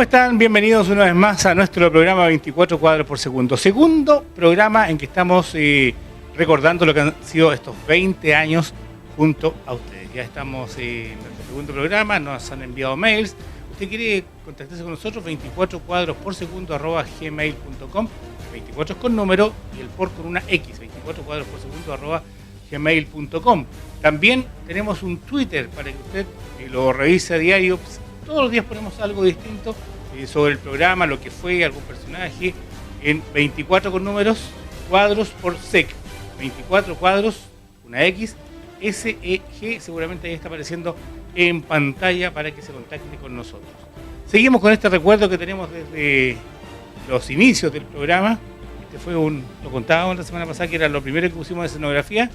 ¿Cómo están? Bienvenidos una vez más a nuestro programa 24 cuadros por segundo. Segundo programa en que estamos recordando lo que han sido estos 20 años junto a ustedes. Ya estamos en nuestro segundo programa, nos han enviado mails. ¿Usted quiere contactarse con nosotros? 24 cuadros por segundo @gmail.com. 24 con número y el por con una X. 24 cuadros por segundo @gmail.com. También tenemos un Twitter para que usted lo revise a diario. Todos los días ponemos algo distinto sobre el programa, lo que fue, algún personaje, en 24 con números, cuadros por sec. 24 cuadros, una X, SEG, seguramente ahí está apareciendo en pantalla para que se contacte con nosotros. Seguimos con este recuerdo que tenemos desde los inicios del programa. Lo contábamos la semana pasada, que era lo primero que pusimos de escenografía,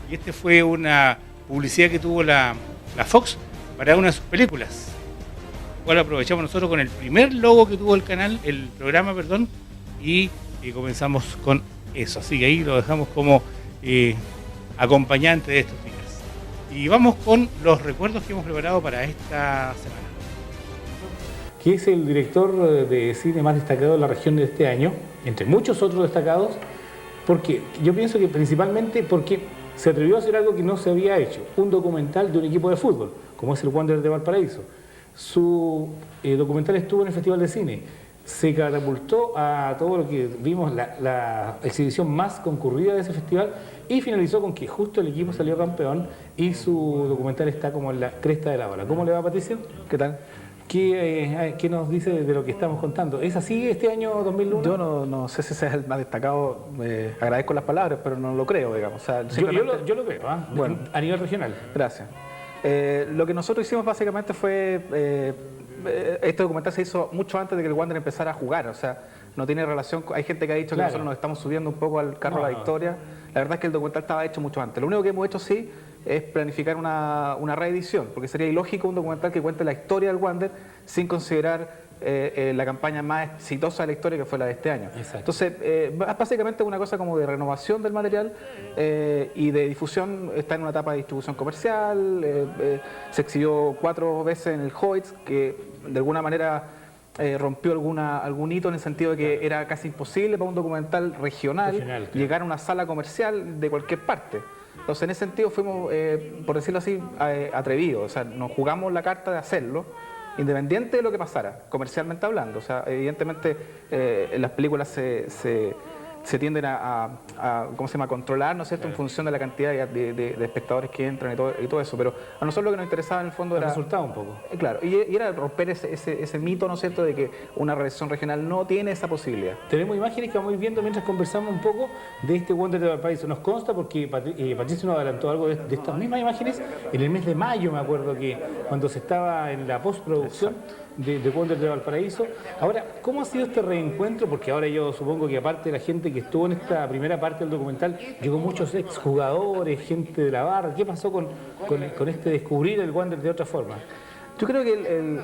y este fue una publicidad que tuvo la Fox para una de sus películas. Cual aprovechamos nosotros con el primer logo que tuvo el canal, el programa, perdón, y comenzamos con eso. Así que ahí lo dejamos como acompañante de estos días. Y vamos con los recuerdos que hemos preparado para esta semana. Que es el director de cine más destacado de la región de este año, entre muchos otros destacados, porque yo pienso que principalmente porque se atrevió a hacer algo que no se había hecho, un documental de un equipo de fútbol, como es el Wanderers de Valparaíso. Su documental estuvo en el Festival de Cine, se catapultó a todo lo que vimos, la exhibición más concurrida de ese festival, y finalizó con que justo el equipo salió campeón y su documental está como en la cresta de la ola. ¿Cómo le va, Patricio? ¿Qué tal? ¿Qué nos dice de lo que estamos contando? ¿Es así este año 2001? Yo no sé si ese es el más destacado, agradezco las palabras, pero no lo creo, digamos. O sea, yo lo creo, bueno, a nivel regional. Gracias. Lo que nosotros hicimos básicamente fue, este documental se hizo mucho antes de que el Wander empezara a jugar, o sea, no tiene relación, hay gente que ha dicho que nosotros nos estamos subiendo un poco al carro de la victoria. La verdad es que el documental estaba hecho mucho antes. Lo único que hemos hecho sí es planificar una reedición, porque sería ilógico un documental que cuente la historia del Wander sin considerar la campaña más exitosa de la historia, que fue la de este año. Exacto. Entonces, básicamente una cosa como de renovación del material y de difusión. Está en una etapa de distribución comercial, se exhibió 4 veces en el Hoyts, que de alguna manera rompió algún hito, en el sentido de que era casi imposible para un documental regional llegar a una sala comercial de cualquier parte. Entonces, en ese sentido fuimos, por decirlo así, atrevidos. O sea, nos jugamos la carta de hacerlo, independiente de lo que pasara, comercialmente hablando. O sea, evidentemente las películas se tienden a ¿cómo se llama?, controlar, ¿no es cierto?, en función de la cantidad de espectadores que entran y todo eso. Pero a nosotros lo que nos interesaba en el fondo era... El resultado un poco. Claro, y era romper ese mito, ¿no es cierto?, de que una realización regional no tiene esa posibilidad. Tenemos imágenes que vamos a ir viendo mientras conversamos un poco de este Wanderers de Valparaíso. Nos consta porque Patricio nos adelantó algo de estas mismas imágenes en el mes de mayo, me acuerdo, que cuando se estaba en la postproducción de Wanderers de Valparaíso. Ahora, ¿cómo ha sido este reencuentro? Porque ahora yo supongo que aparte de la gente que estuvo en esta primera parte del documental, llegó muchos exjugadores, gente de la barra. ¿Qué pasó con este descubrir el Wanderers de otra forma? Yo creo que,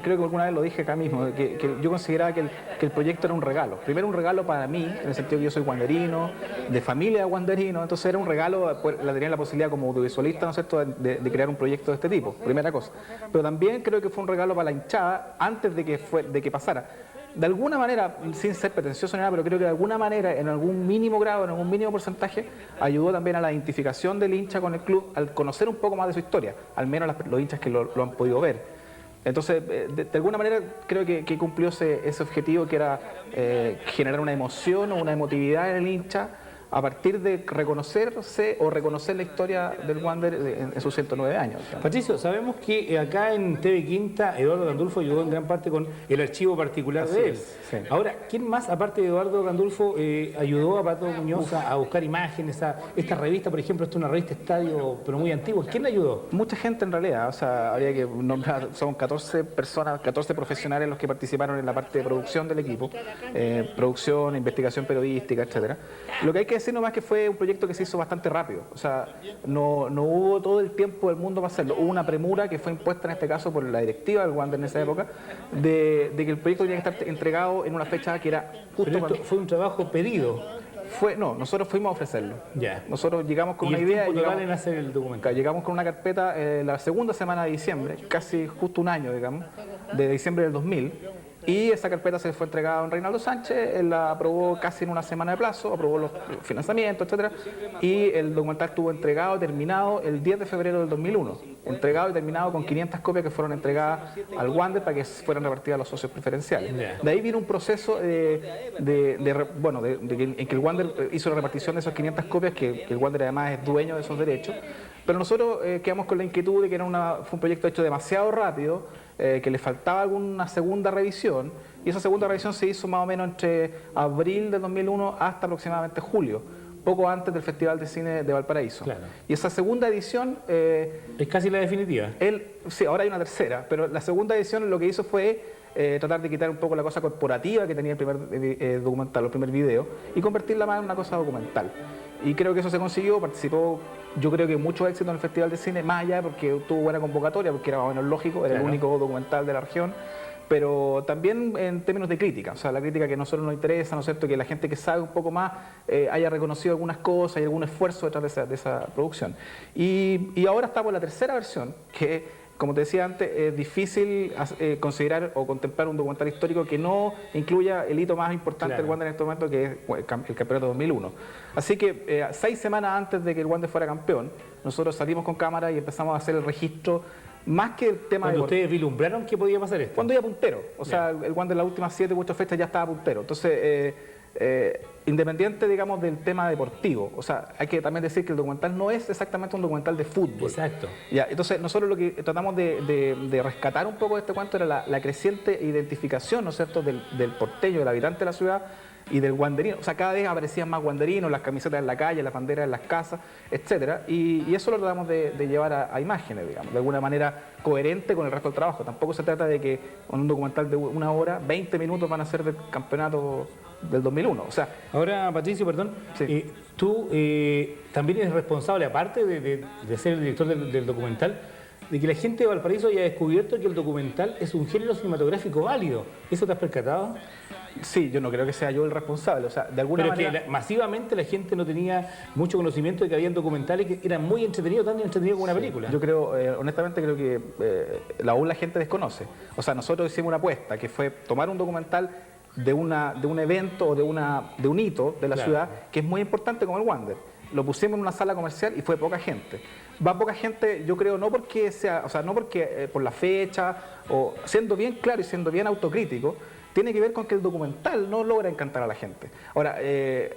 creo que alguna vez lo dije acá mismo, que yo consideraba que el proyecto era un regalo. Primero, un regalo para mí, en el sentido que yo soy wanderino, de familia wanderino. Entonces era un regalo, tenía la posibilidad como audiovisualista, ¿no es cierto?, de crear un proyecto de este tipo, primera cosa. Pero también creo que fue un regalo para la hinchada antes de que pasara. De alguna manera, sin ser pretencioso ni nada, pero creo que de alguna manera, en algún mínimo grado, en algún mínimo porcentaje, ayudó también a la identificación del hincha con el club, al conocer un poco más de su historia, al menos los hinchas que lo han podido ver. Entonces, de alguna manera, creo que cumplió ese objetivo, que era generar una emoción o una emotividad en el hincha, a partir de reconocerse o reconocer la historia del Wander en sus 109 años. Patricio, sabemos que acá en TV Quinta Eduardo Gandulfo ayudó en gran parte con el archivo particular de él. Sí. Ahora, ¿quién más, aparte de Eduardo Gandulfo, ayudó a Pato Muñoz a buscar imágenes, a esta revista, por ejemplo? Esta es una revista Estadio, pero muy antigua. ¿Quién le ayudó? Mucha gente en realidad, o sea, habría que nombrar, son 14 personas, 14 profesionales los que participaron en la parte de producción del equipo, producción, investigación periodística, etcétera. Lo que hay que decir nomás que fue un proyecto que se hizo bastante rápido, o sea, no hubo todo el tiempo del mundo para hacerlo. Hubo una premura que fue impuesta en este caso por la directiva del Wander en esa época, de que el proyecto tenía que estar entregado en una fecha que era justo. Pero esto fue un trabajo pedido. No, nosotros fuimos a ofrecerlo. Ya. Nosotros llegamos con ¿Y una el idea. tiempo total en hacer el documental? Llegamos con una carpeta la segunda semana de diciembre, casi justo un año, digamos, de diciembre del 2000. Y esa carpeta se fue entregada a don Reinaldo Sánchez, él la aprobó casi en una semana de plazo, aprobó los financiamientos, etcétera, y el documental estuvo entregado, terminado el 10 de febrero del 2001, entregado y terminado con 500 copias que fueron entregadas al Wander para que fueran repartidas a los socios preferenciales. De ahí vino un proceso en que el Wander hizo la repartición de esas 500 copias, que el Wander además es dueño de esos derechos, pero nosotros quedamos con la inquietud de que fue un proyecto hecho demasiado rápido, que le faltaba alguna segunda revisión, y esa segunda revisión se hizo más o menos entre abril del 2001 hasta aproximadamente julio, poco antes del Festival de Cine de Valparaíso. Claro. Y esa segunda edición... es casi la definitiva. Sí, ahora hay una tercera, pero la segunda edición lo que hizo fue tratar de quitar un poco la cosa corporativa que tenía el primer documental, el primer video, y convertirla más en una cosa documental. Y creo que eso se consiguió, participó yo creo que mucho éxito en el Festival de Cine, más allá porque tuvo buena convocatoria, porque era más o menos lógico, era el único documental de la región, pero también en términos de crítica, o sea, la crítica que a nosotros nos interesa, ¿no es cierto?, que la gente que sabe un poco más haya reconocido algunas cosas y algún esfuerzo detrás de esa producción. Y ahora estamos en la tercera versión, que como te decía antes, es difícil considerar o contemplar un documental histórico que no incluya el hito más importante del Wander en este momento, que es el campeonato 2001. Así que 6 semanas antes de que el Wander fuera campeón, nosotros salimos con cámara y empezamos a hacer el registro, más que el tema de... ¿Ustedes vislumbraron que podía pasar esto? Cuando iba puntero, o sea, el Wander en las últimas 7 u 8 fechas ya estaba puntero. Entonces, independiente, digamos, del tema deportivo, o sea, hay que también decir que el documental no es exactamente un documental de fútbol. Exacto. Ya, entonces, nosotros lo que tratamos de rescatar un poco de este cuento era la creciente identificación, ¿no es cierto?, del porteño, del habitante de la ciudad y del wanderino. O sea, cada vez aparecían más wanderinos, las camisetas en la calle, las banderas en las casas, etcétera, y eso lo tratamos de llevar a imágenes, digamos, de alguna manera coherente con el resto del trabajo. Tampoco se trata de que con un documental de 1 hora, 20 minutos van a ser del campeonato del 2001. O sea, ahora, Patricio, perdón, sí. Tú también eres responsable, aparte de ser el director del documental, de que la gente de Valparaíso haya descubierto que el documental es un género cinematográfico válido. ¿Eso te has percatado? Sí, yo no creo que sea yo el responsable, o sea, de alguna manera... Pero es que masivamente la gente no tenía mucho conocimiento de que había documentales que eran muy entretenidos, tan entretenidos como una película. Yo creo, honestamente creo que aún la gente desconoce. O sea, nosotros hicimos una apuesta, que fue tomar un documental de un evento o de un hito de la ciudad, que es muy importante como el Wander. Lo pusimos en una sala comercial y fue poca gente. Va poca gente, yo creo, no porque sea, o sea, no porque por la fecha, o siendo bien claro y siendo bien autocrítico, tiene que ver con que el documental no logra encantar a la gente. Ahora,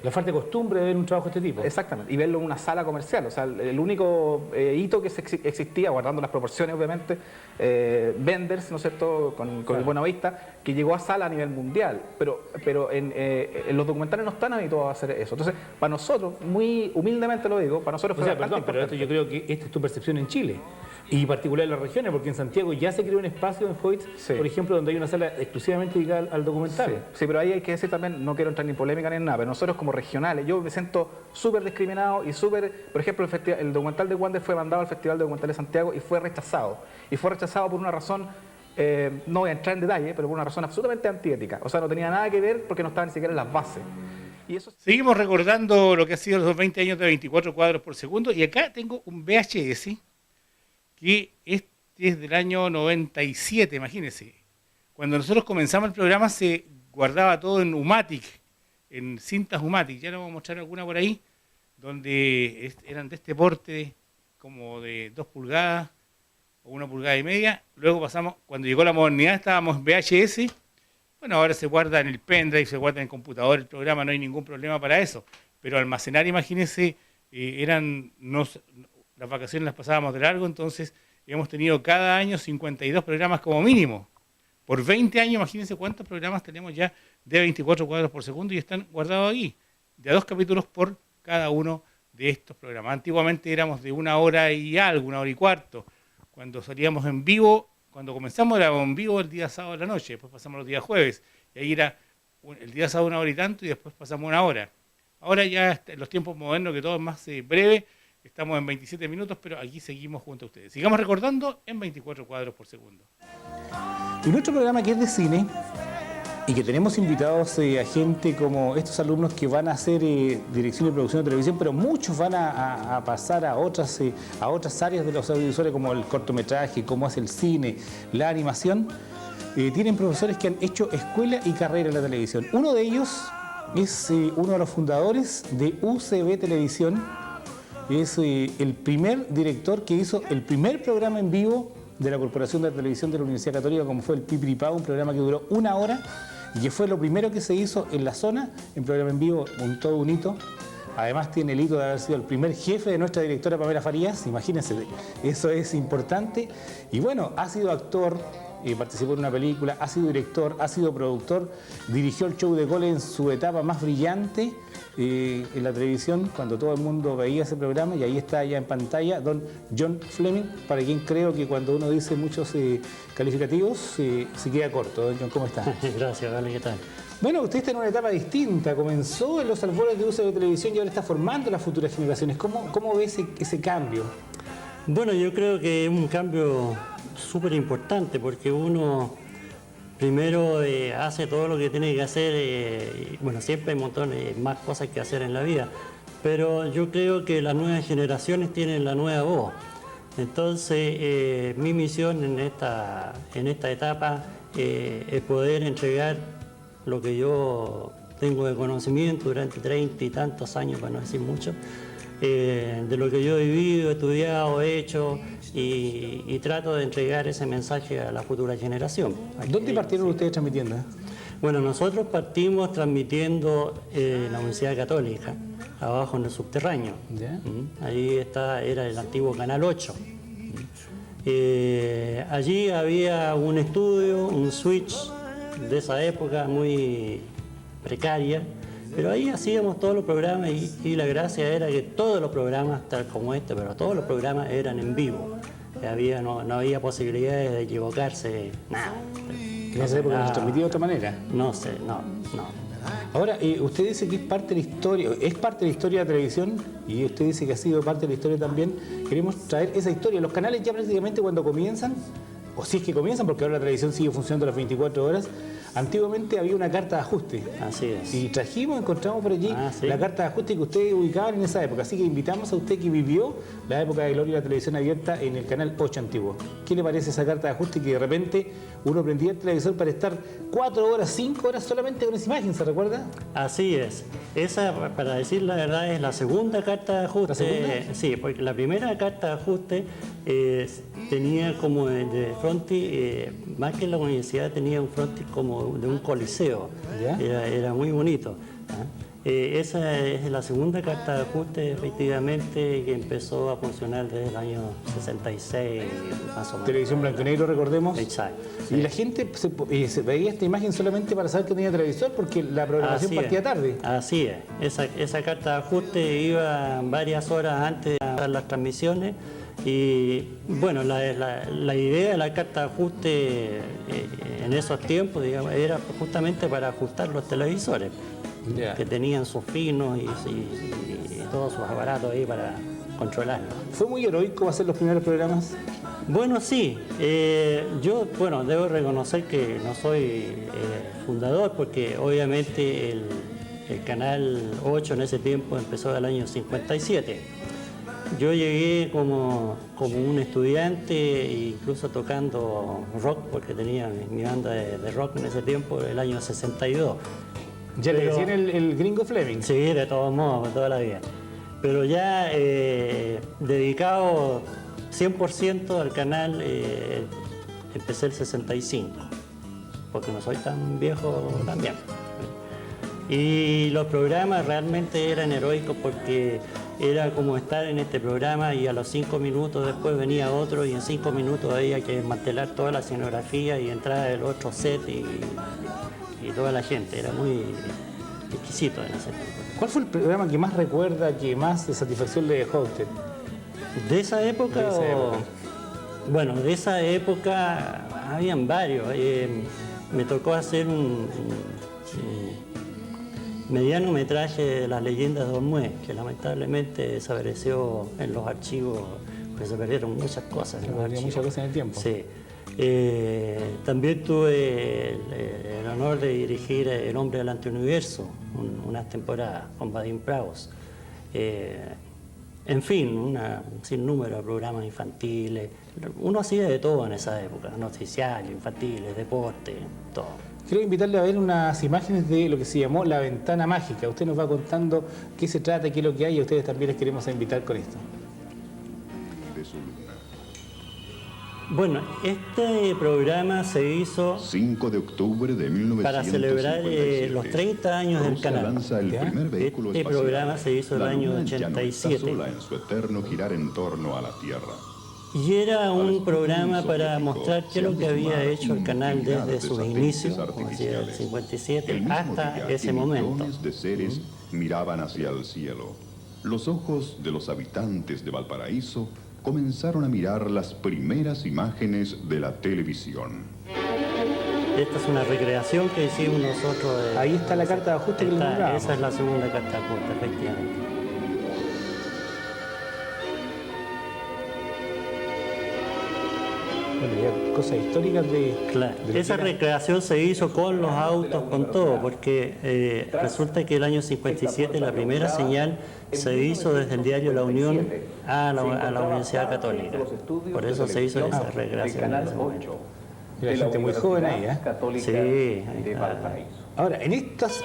la falta de costumbre de ver un trabajo de este tipo. Exactamente, y verlo en una sala comercial. O sea, el único hito que existía, guardando las proporciones obviamente, Wenders, ¿no es cierto?, con el Buenavista, que llegó a sala a nivel mundial, pero en los documentales no están habituados a hacer eso. Entonces, para nosotros, muy humildemente lo digo, para nosotros fue bastante pero esto yo creo que esta es tu percepción en Chile. Y en particular en las regiones, porque en Santiago ya se creó un espacio en Hoyts, por ejemplo, donde hay una sala exclusivamente dedicada al documental. Sí, pero ahí hay que decir también, no quiero entrar ni en polémica ni en nada, pero nosotros como regionales, yo me siento súper discriminado y súper, por ejemplo, el documental de Wander fue mandado al Festival de Documentales de Santiago y fue rechazado. Y fue rechazado por una razón, no voy a entrar en detalle, pero por una razón absolutamente antiética. O sea, no tenía nada que ver porque no estaba ni siquiera en las bases. Y eso... Seguimos recordando lo que ha sido los 20 años de 24 cuadros por segundo, y acá tengo un VHS que es del año 97, imagínense. Cuando nosotros comenzamos el programa se guardaba todo en Umatic, en cintas Umatic. Ya les voy a mostrar alguna por ahí, donde eran de este porte, como de 2 pulgadas o 1,5 pulgadas. Luego pasamos, cuando llegó la modernidad estábamos en VHS. Bueno, ahora se guarda en el pendrive, se guarda en el computador el programa, no hay ningún problema para eso. Pero almacenar, imagínense, las vacaciones las pasábamos de largo, entonces hemos tenido cada año 52 programas como mínimo. Por 20 años, imagínense cuántos programas tenemos ya de 24 cuadros por segundo y están guardados ahí, de a 2 capítulos por cada uno de estos programas. Antiguamente éramos de 1 hora y algo, 1 hora y cuarto. Cuando salíamos en vivo, cuando comenzamos éramos en vivo el día sábado de la noche, después pasamos los días jueves, y ahí era el día sábado 1 hora y tanto, y después pasamos 1 hora. Ahora ya en los tiempos modernos, que todo es más breve, estamos en 27 minutos, pero aquí seguimos junto a ustedes. Sigamos recordando en 24 cuadros por segundo. Y nuestro programa, que es de cine, y que tenemos invitados a gente como estos alumnos que van a hacer dirección y producción de televisión, pero muchos van a pasar a otras áreas de los audiovisuales, como el cortometraje, como es el cine, la animación. tienen profesores que han hecho escuela y carrera en la televisión. Uno de ellos es uno de los fundadores de UCB Televisión. Es el primer director que hizo el primer programa en vivo de la Corporación de Televisión de la Universidad Católica, como fue el Pipiripao, un programa que duró 1 hora y que fue lo primero que se hizo en la zona, en programa en vivo, todo un hito. Además tiene el hito de haber sido el primer jefe de nuestra directora Pamela Farías, imagínense, eso es importante. Y bueno, ha sido actor, participó en una película, ha sido director, ha sido productor, dirigió el show de Cole en su etapa más brillante en la televisión, cuando todo el mundo veía ese programa, y ahí está ya en pantalla don John Fleming, para quien creo que cuando uno dice muchos calificativos se queda corto. Don John, ¿cómo está? Gracias, vale, ¿qué tal? Bueno, usted está en una etapa distinta, comenzó en los albores de UCB Televisión y ahora está formando las futuras generaciones. ¿Cómo ve ese cambio? Bueno, yo creo que es un cambio súper importante porque uno primero hace todo lo que tiene que hacer, y, bueno, siempre hay montones más cosas que hacer en la vida, pero yo creo que las nuevas generaciones tienen la nueva voz. Entonces, mi misión en esta etapa es poder entregar lo que yo tengo de conocimiento durante 30 y tantos años, para no decir mucho, de lo que yo he vivido, estudiado, hecho, y trato de entregar ese mensaje a la futura generación. ¿Dónde partieron ustedes transmitiendo? Bueno, nosotros partimos transmitiendo en la Universidad Católica, abajo en el subterráneo. ¿Ya? Ahí era el antiguo Canal 8. Allí había un estudio, un switch de esa época muy precaria, pero ahí hacíamos todos los programas y la gracia era que todos los programas, tal como este, pero todos los programas eran en vivo. No había posibilidades de equivocarse, nada. En esa época se transmitía de otra manera. No sé, no. Ahora, usted dice que es parte de la historia de la televisión, y usted dice que ha sido parte de la historia también. Queremos traer esa historia. Los canales ya prácticamente cuando comienzan, o si es que comienzan, porque ahora la televisión sigue funcionando las 24 horas, antiguamente había una carta de ajuste. Así es. Y encontramos por allí ¿sí? la carta de ajuste que ustedes ubicaban en esa época. Así que invitamos a usted que vivió la época de gloria de la televisión abierta en el canal 8 antiguo. ¿Qué le parece esa carta de ajuste que de repente uno prendía el televisor para estar 4 horas, 5 horas solamente con esa imagen? ¿Se recuerda? Así es. Esa, para decir la verdad, es la segunda carta de ajuste. ¿La segunda? Sí, porque la primera carta de ajuste tenía como de frontis, más que en la universidad, tenía un frontis como de un coliseo. ¿Ya? Era muy bonito. Esa es la segunda carta de ajuste, efectivamente, que empezó a funcionar desde el año 66, más o menos. Televisión blanco y negro, recordemos. Exacto. Y la gente se veía esta imagen solamente para saber que tenía televisor, porque la programación partía tarde. Así es. Esa carta de ajuste iba varias horas antes de dar las transmisiones. Y bueno, la idea de la carta de ajuste en esos tiempos, digamos, era justamente para ajustar los televisores, que tenían sus pinos y todos sus aparatos ahí para controlarlo. ¿Fue muy heroico hacer los primeros programas? Bueno, sí. Yo, debo reconocer que no soy fundador, porque obviamente el Canal 8 en ese tiempo empezó en el año 57. Yo llegué como un estudiante, incluso tocando rock, porque tenía mi banda de rock en ese tiempo, el año 62. Ya le decían el gringo Fleming. Sí, de todos modos, toda la vida. Pero ya dedicado 100% al canal, empecé el 65, porque no soy tan viejo también. Y los programas realmente eran heroicos porque era como estar en este programa y a los 5 minutos después venía otro y en 5 minutos había que desmantelar toda la escenografía y entrar el otro set y toda la gente. Era muy exquisito en ese tiempo. ¿Cuál fue el programa que más recuerda, que más satisfacción le dejó a usted? ¿De esa época? De esa época. Bueno, de esa época habían varios. Me tocó hacer un mediano metraje de Las leyendas de Olmué, que lamentablemente desapareció en los archivos, porque se perdieron muchas cosas en los archivos. Muchas cosas en el tiempo. Sí. También tuve el honor de dirigir El hombre del antiuniverso, unas temporadas con Vadim Praus. En fin, un sinnúmero de programas infantiles. Uno hacía de todo en esa época, noticiarios, infantiles, deporte, todo. Quiero invitarle a ver unas imágenes de lo que se llamó La Ventana Mágica. Usted nos va contando qué se trata, qué es lo que hay, y a ustedes también les queremos invitar con esto. Bueno, este programa se hizo 5 de octubre de 1957. para celebrar los 30 años del Rusia canal. lanza el primer vehículo Este espacial. programa se hizo el La año Luna ya no está 87. sola en su eterno girar en torno a la Tierra. Y era un programa para soviético mostrar qué es lo que había hecho el canal desde sus inicios, como decía, el 57, El mismo hasta día, ese momento. millones de seres miraban hacia el cielo. Los ojos de los habitantes de Valparaíso comenzaron a mirar las primeras imágenes de la televisión. Esta es una recreación que hicimos nosotros. Ahí está la carta de ajuste que le nombrábamos. Esa es la segunda carta de ajuste, efectivamente. Bueno, ya cosas históricas de... Claro. Esa recreación se hizo con los autos, con todo, porque resulta que el año 57 la primera señal se hizo desde el diario La Unión a la Universidad Católica. Por eso se hizo esa recreación. En ese momento. Y la gente muy joven ahí, ¿eh? Sí, ahí está. Ahora, en estos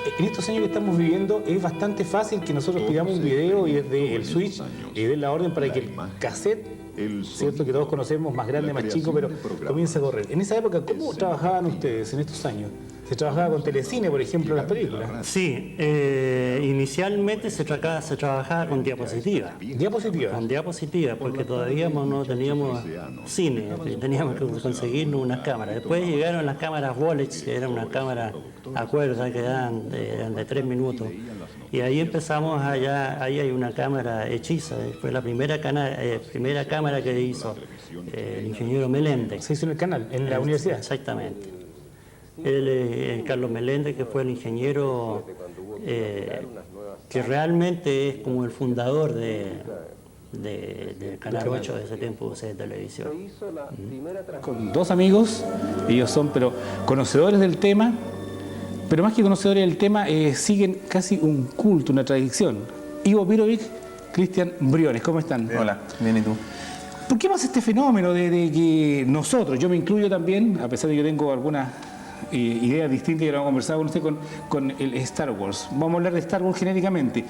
años que estamos viviendo, es bastante fácil que nosotros pidamos un video y desde el switch y den la orden para que el cassette, cierto que todos conocemos, más grande, más chico, pero comience a correr. En esa época, ¿cómo trabajaban ustedes en estos años? ¿Se trabajaba con telecine, por ejemplo, las películas? Sí, inicialmente se trabajaba con diapositivas. ¿Diapositivas? Con diapositivas, porque todavía no teníamos cine, teníamos que conseguirnos unas cámaras. Después llegaron las cámaras Bolex, que eran una cámara a cuerda, que eran de 3 minutos. Y ahí empezamos allá, ahí hay una cámara hechiza, fue la primera cámara que hizo el ingeniero Meléndez. Se hizo en el canal, en la universidad. Exactamente. Carlos Meléndez, que fue el ingeniero que realmente es como el fundador de Canal 8 de ese tiempo de televisión. Con dos amigos, ellos son pero conocedores del tema, pero más que conocedores del tema, siguen casi un culto, una tradición. Ivo Pirovic, Cristian Briones, ¿cómo están? Hola, bien, ¿y tú? ¿Por qué pasa este fenómeno de que nosotros, yo me incluyo también, a pesar de que yo tengo algunas ideas distintas que lo hemos conversado con usted con el Star Wars? Vamos a hablar de Star Wars genéricamente.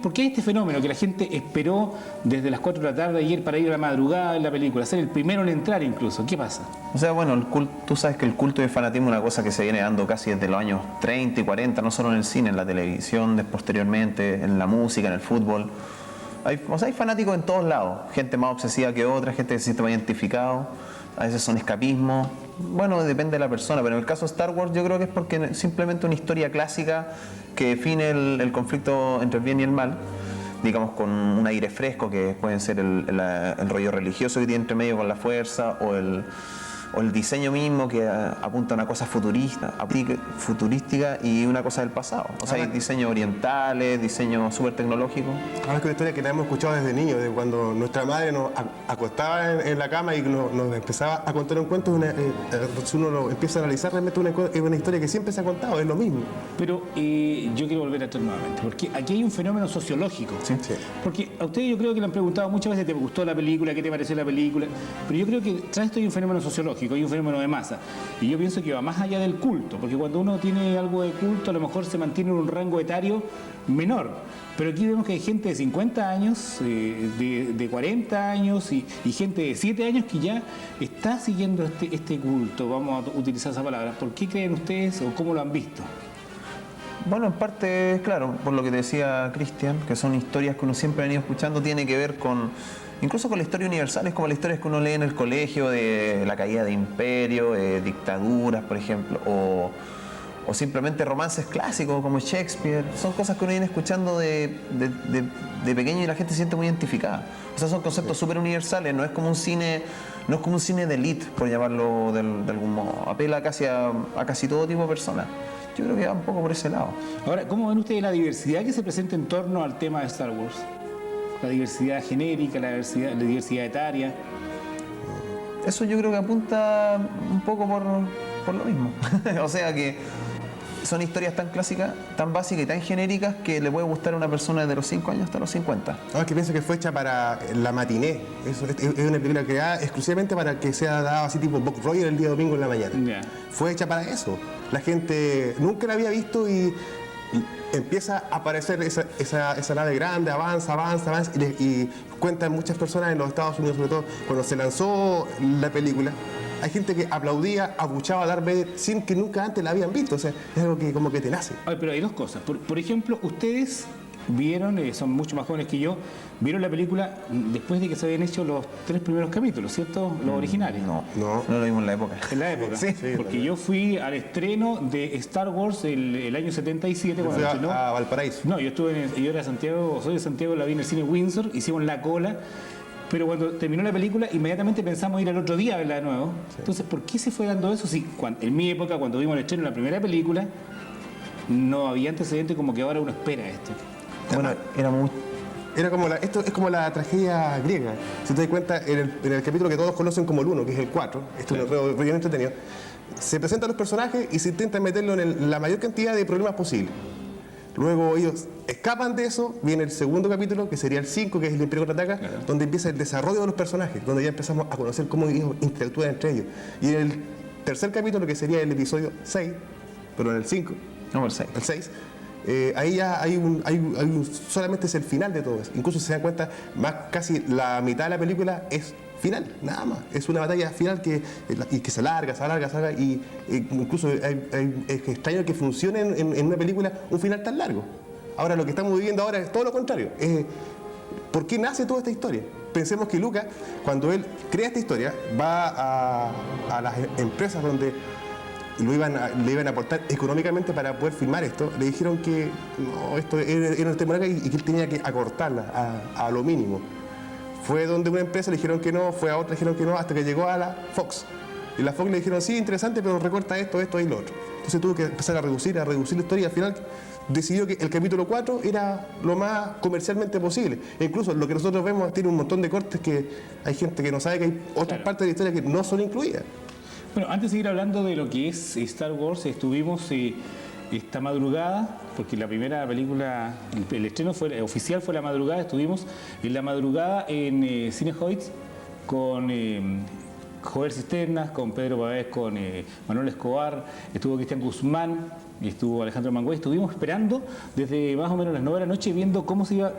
¿Por qué hay este fenómeno que la gente esperó desde las 4 de la tarde ayer para ir a la madrugada en la película, ser el primero en entrar incluso? ¿Qué pasa? O sea, bueno, tú sabes que el culto y el fanatismo es una cosa que se viene dando casi desde los años 30 y 40, no solo en el cine, en la televisión, posteriormente, en la música, en el fútbol. Hay fanáticos en todos lados, gente más obsesiva que otra, gente que se siente más identificado, a veces son escapismos. Bueno, depende de la persona, pero en el caso de Star Wars yo creo que es porque es simplemente una historia clásica que define el conflicto entre el bien y el mal, digamos con un aire fresco que puede ser el rollo religioso que tiene entre medio con la fuerza o el diseño mismo que apunta a una cosa futurística y una cosa del pasado. O sea, hay diseños orientales, diseños súper tecnológicos. Ahora es una historia que la hemos escuchado desde niños, de cuando nuestra madre nos acostaba en la cama y nos empezaba a contar un cuento. Si uno lo empieza a analizar, realmente es una historia que siempre se ha contado, es lo mismo. Pero yo quiero volver a esto nuevamente, porque aquí hay un fenómeno sociológico. Sí. Porque a ustedes yo creo que le han preguntado muchas veces, ¿te gustó la película? ¿Qué te pareció la película? Pero yo creo que tras esto hay un fenómeno sociológico, hay un fenómeno de masa. Y yo pienso que va más allá del culto, porque cuando uno tiene algo de culto, a lo mejor se mantiene en un rango etario menor. Pero aquí vemos que hay gente de 50 años, de 40 años y gente de 7 años que ya está siguiendo este culto, vamos a utilizar esa palabra. ¿Por qué creen ustedes o cómo lo han visto? Bueno, en parte, claro, por lo que te decía Cristian, que son historias que uno siempre ha venido escuchando, tiene que ver con, incluso con la historia universal, es como las historias que uno lee en el colegio de la caída de imperio, dictaduras, por ejemplo, o simplemente romances clásicos como Shakespeare. Son cosas que uno viene escuchando de pequeño y la gente se siente muy identificada. O sea, son conceptos súper universales, no es como un cine de élite, por llamarlo de algún modo. Apela casi a casi todo tipo de personas. Yo creo que va un poco por ese lado. Ahora, ¿cómo ven ustedes la diversidad que se presenta en torno al tema de Star Wars? La diversidad genérica, la diversidad etaria. Eso yo creo que apunta un poco por lo mismo. O sea que son historias tan clásicas, tan básicas y tan genéricas que le puede gustar a una persona desde los 5 años hasta los 50. No, es que pienso que fue hecha para la matiné. Es una película creada exclusivamente para que sea dado así tipo Buck Rogers el día domingo en la mañana. Ya. Fue hecha para eso. La gente nunca la había visto y empieza a aparecer esa nave grande, avanza y cuentan muchas personas en los Estados Unidos, sobre todo cuando se lanzó la película. Hay gente que aplaudía, abuchaba a Darth Vader sin que nunca antes la habían visto. O sea, es algo que como que te nace. Ay, pero hay dos cosas. Por ejemplo, ustedes vieron, son mucho más jóvenes que yo, vieron la película después de que se habían hecho los 3 primeros capítulos, ¿cierto? Los originales. No lo vimos en la época. En la época. Sí, porque yo fui al estreno de Star Wars el año 77 Fui cuando estrenó. a Valparaíso. No, yo era de Santiago, soy de Santiago, la vi en el cine Windsor, hicimos la cola. Pero cuando terminó la película, inmediatamente pensamos ir al otro día a verla de nuevo. Sí. Entonces, ¿por qué se fue dando eso? Si en mi época, cuando vimos el estreno de la primera película, no había antecedentes como que ahora uno espera esto. Bueno, Esto es como la tragedia griega. Si te das cuenta, en el capítulo que todos conocen como el 1, que es el 4, esto es un bien entretenido, se presentan los personajes y se intentan meterlo en la mayor cantidad de problemas posible. Luego ellos escapan de eso, viene el segundo capítulo, que sería el 5, que es el Imperio Contraataca, donde empieza el desarrollo de los personajes, donde ya empezamos a conocer cómo ellos interactúan entre ellos. Y en el tercer capítulo, que sería el episodio 6, pero en el 5, no, el 6. El 6, ahí ya solamente es el final de todo eso. Incluso se dan cuenta, casi la mitad de la película es final, nada más. Es una batalla final que se alarga, y incluso es extraño que funcione en una película un final tan largo. Ahora lo que estamos viviendo ahora es todo lo contrario. ¿Por qué nace toda esta historia? Pensemos que Lucas, cuando él crea esta historia, va a las empresas donde le iban a aportar económicamente para poder filmar esto. Le dijeron que no, esto era una temporada y que él tenía que acortarla a lo mínimo. Fue donde una empresa le dijeron que no, fue a otra le dijeron que no, hasta que llegó a la Fox. Y la Fox le dijeron, sí, interesante, pero recorta esto y lo otro. Entonces tuvo que empezar a reducir la historia y al final decidió que el capítulo 4 era lo más comercialmente posible. E incluso lo que nosotros vemos tiene un montón de cortes que hay gente que no sabe que hay otras partes de la historia que no son incluidas. Bueno, antes de seguir hablando de lo que es Star Wars, estuvimos esta madrugada, porque la primera película, el estreno oficial fue la madrugada, estuvimos en la madrugada en Cine Hoyts con Joel Cisternas, con Pedro Pavés, con Manuel Escobar, estuvo Cristian Guzmán y estuvo Alejandro Manguey. Estuvimos esperando desde más o menos las 9 de la noche viendo cómo se iba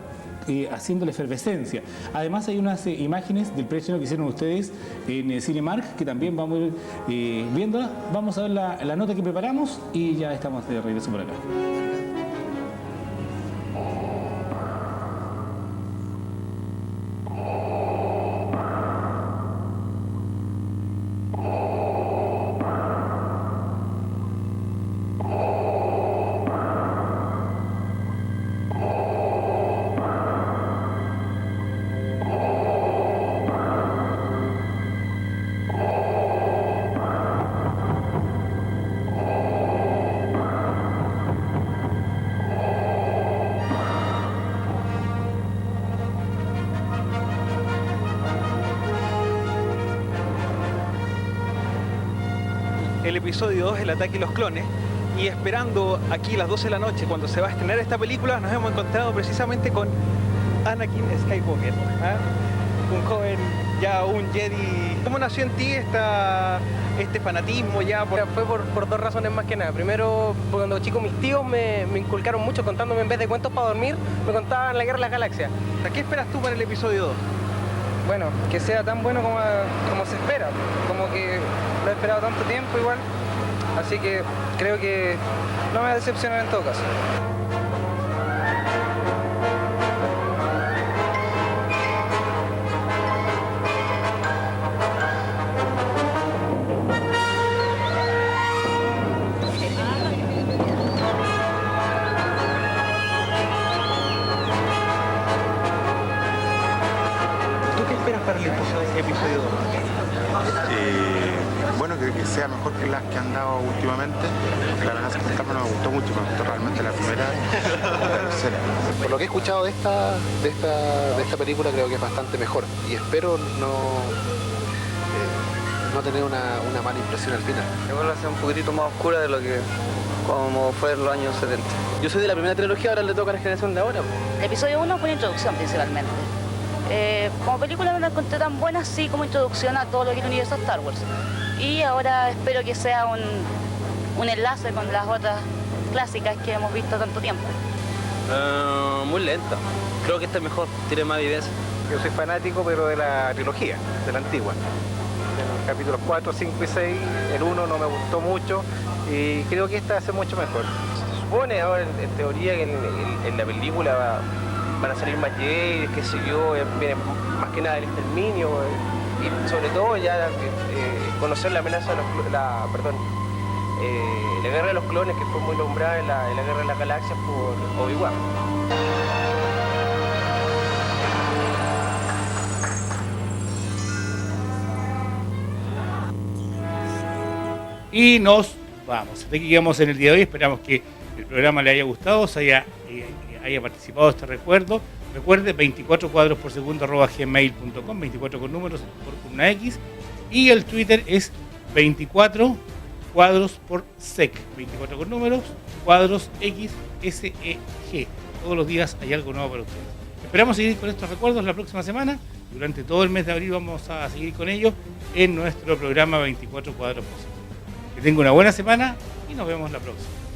haciendo la efervescencia. Además hay unas imágenes del preestreno que hicieron ustedes en Cinemark, que también vamos a ir viéndola. Vamos a ver la nota que preparamos y ya estamos de regreso por acá. El episodio 2, El ataque de los clones, y esperando aquí las 12 de la noche cuando se va a estrenar esta película, nos hemos encontrado precisamente con Anakin Skywalker, un joven, ya un Jedi. ¿Cómo nació en ti este fanatismo ya? Fue por dos razones más que nada. Primero, cuando chico mis tíos me inculcaron mucho contándome, en vez de cuentos para dormir, me contaban la Guerra de las Galaxias. ¿Qué esperas tú para el episodio 2? Bueno, que sea tan bueno como se espera, como que lo he esperado tanto tiempo igual, así que creo que no me va a decepcionar en todo caso. Para el episodio 2? Bueno, que sea mejor que las que han dado últimamente. La verdad es que no me gustó mucho, me gustó realmente la primera y la tercera. Por lo que he escuchado de esta película, creo que es bastante mejor y espero no tener una mala impresión al final. Igual va a ser un poquitito más oscura de lo que como fue en los años 70. Yo soy de la primera trilogía, ahora le toca a la generación de ahora. El episodio 1 fue una introducción principalmente. Como película no la encontré tan buena, sí como introducción a todo lo que es el universo Star Wars. Y ahora espero que sea un enlace con las otras clásicas que hemos visto tanto tiempo. Muy lenta. Creo que esta es mejor, tiene más evidencia. Yo soy fanático, pero de la trilogía, de la antigua. En los capítulos 4, 5 y 6, el 1 no me gustó mucho y creo que esta hace mucho mejor. Se supone ahora, en teoría, que en la película van a salir más Jedi, qué sé yo, viene más que nada el exterminio y sobre todo ya conocer la amenaza de la guerra de los clones, que fue muy nombrada en la guerra de las galaxias por Obi-Wan. Y nos vamos. Hasta aquí llegamos en el día de hoy. Esperamos que el programa le haya gustado, se haya participado de este recuerdo. Recuerde 24 cuadros por segundo @gmail.com, 24 con números con una X. Y el Twitter es 24 cuadros por sec, 24 con números, cuadros XSEG. Todos los días hay algo nuevo para ustedes. Esperamos seguir con estos recuerdos la próxima semana. Durante todo el mes de abril vamos a seguir con ellos en nuestro programa 24 cuadros por segundo. Que tenga una buena semana y nos vemos la próxima.